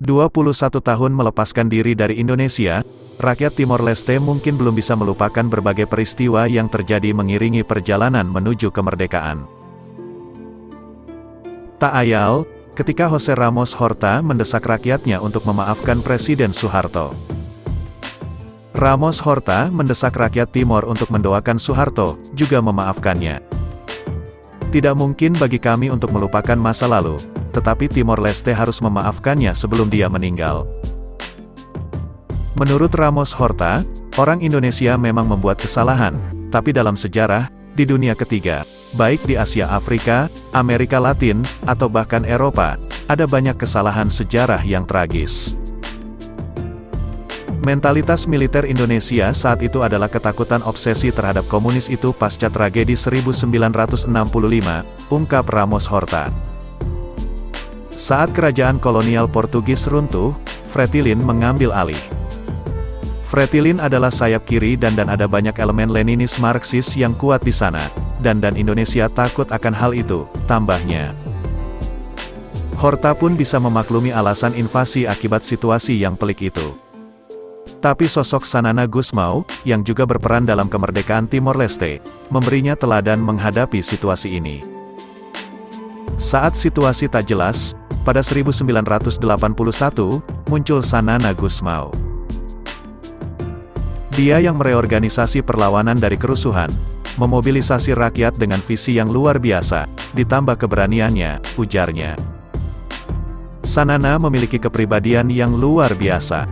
21 tahun melepaskan diri dari Indonesia, rakyat Timor Leste mungkin belum bisa melupakan berbagai peristiwa yang terjadi mengiringi perjalanan menuju kemerdekaan. Tak ayal, ketika José Ramos Horta mendesak rakyatnya untuk memaafkan Presiden Soeharto. Ramos Horta mendesak rakyat Timor untuk mendoakan Soeharto, juga memaafkannya. Tidak mungkin bagi kami untuk melupakan masa lalu, tetapi Timor Leste harus memaafkannya sebelum dia meninggal. Menurut Ramos Horta, orang Indonesia memang membuat kesalahan, tapi dalam sejarah, di dunia ketiga, baik di Asia Afrika, Amerika Latin, atau bahkan Eropa, ada banyak kesalahan sejarah yang tragis. Mentalitas militer Indonesia saat itu adalah ketakutan obsesi terhadap komunis itu pasca tragedi 1965, ungkap Ramos Horta. Saat kerajaan kolonial Portugis runtuh, Fretilin mengambil alih. Fretilin adalah sayap kiri dan ada banyak elemen Leninis Marxis yang kuat di sana, dan Indonesia takut akan hal itu, tambahnya. Horta pun bisa memaklumi alasan invasi akibat situasi yang pelik itu. Tapi sosok Xanana Gusmão, yang juga berperan dalam kemerdekaan Timor Leste, memberinya teladan menghadapi situasi ini. Saat situasi tak jelas, pada 1981, muncul Xanana Gusmão. Dia yang mereorganisasi perlawanan dari kerusuhan, memobilisasi rakyat dengan visi yang luar biasa, ditambah keberaniannya, ujarnya. Xanana memiliki kepribadian yang luar biasa.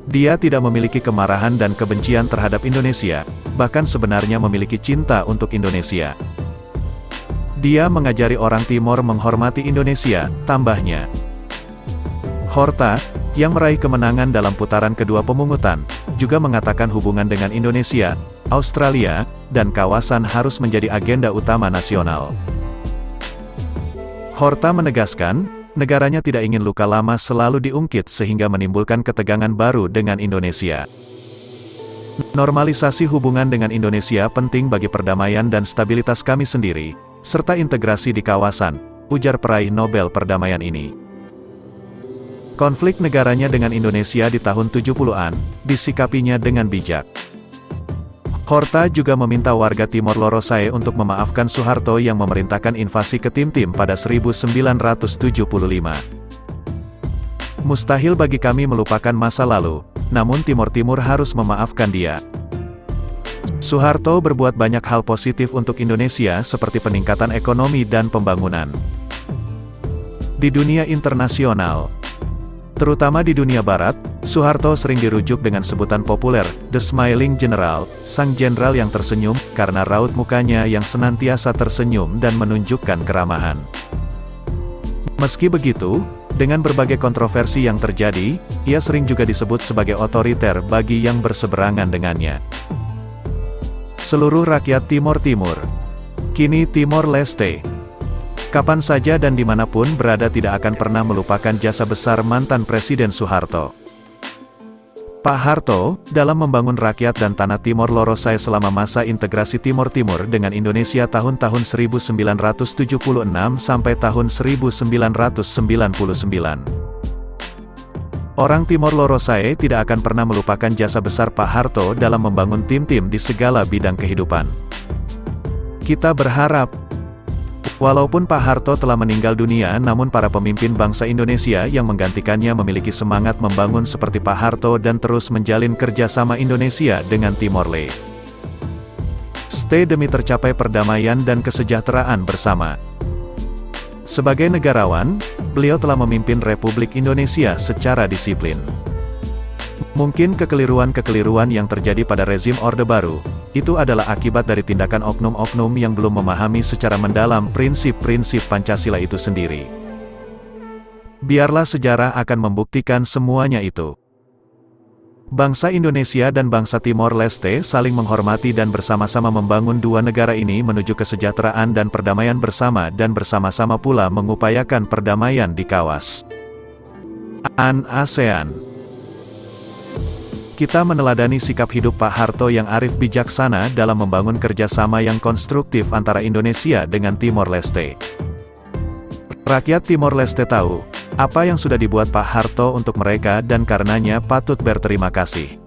Dia tidak memiliki kemarahan dan kebencian terhadap Indonesia, bahkan sebenarnya memiliki cinta untuk Indonesia. Dia mengajari orang Timor menghormati Indonesia, tambahnya. Horta, yang meraih kemenangan dalam putaran kedua pemungutan, juga mengatakan hubungan dengan Indonesia, Australia, dan kawasan harus menjadi agenda utama nasional. Horta menegaskan, negaranya tidak ingin luka lama selalu diungkit sehingga menimbulkan ketegangan baru dengan Indonesia. Normalisasi hubungan dengan Indonesia penting bagi perdamaian dan stabilitas kami sendiri, serta integrasi di kawasan, ujar peraih Nobel perdamaian ini. Konflik negaranya dengan Indonesia di tahun 70-an, disikapinya dengan bijak. Horta juga meminta warga Timor Lorosae untuk memaafkan Soeharto yang memerintahkan invasi ke Timtim pada 1975. Mustahil bagi kami melupakan masa lalu, namun Timor Timur harus memaafkan dia. Soeharto berbuat banyak hal positif untuk Indonesia seperti peningkatan ekonomi dan pembangunan. Di dunia internasional, terutama di dunia barat, Soeharto sering dirujuk dengan sebutan populer, The Smiling General, sang jenderal yang tersenyum, karena raut mukanya yang senantiasa tersenyum dan menunjukkan keramahan. Meski begitu, dengan berbagai kontroversi yang terjadi, ia sering juga disebut sebagai otoriter bagi yang berseberangan dengannya. Seluruh rakyat Timor Timur, kini Timor Leste, kapan saja dan dimanapun berada tidak akan pernah melupakan jasa besar mantan Presiden Soeharto. Pak Harto, dalam membangun rakyat dan tanah Timor Lorosae selama masa integrasi Timor Timur dengan Indonesia tahun-tahun 1976 sampai tahun 1999. Orang Timor Lorosae tidak akan pernah melupakan jasa besar Pak Harto dalam membangun tim-tim di segala bidang kehidupan. Kita berharap, walaupun Pak Harto telah meninggal dunia, namun para pemimpin bangsa Indonesia yang menggantikannya memiliki semangat membangun seperti Pak Harto dan terus menjalin kerjasama Indonesia dengan Timor Leste. Stay demi tercapai perdamaian dan kesejahteraan bersama. Sebagai negarawan, beliau telah memimpin Republik Indonesia secara disiplin. Mungkin kekeliruan-kekeliruan yang terjadi pada rezim Orde Baru, itu adalah akibat dari tindakan oknum-oknum yang belum memahami secara mendalam prinsip-prinsip Pancasila itu sendiri. Biarlah sejarah akan membuktikan semuanya itu. Bangsa Indonesia dan bangsa Timor Leste saling menghormati dan bersama-sama membangun dua negara ini menuju kesejahteraan dan perdamaian bersama dan bersama-sama pula mengupayakan perdamaian di kawasan ASEAN. Kita meneladani sikap hidup Pak Harto yang arif bijaksana dalam membangun kerjasama yang konstruktif antara Indonesia dengan Timor Leste. Rakyat Timor Leste tahu apa yang sudah dibuat Pak Harto untuk mereka dan karenanya patut berterima kasih.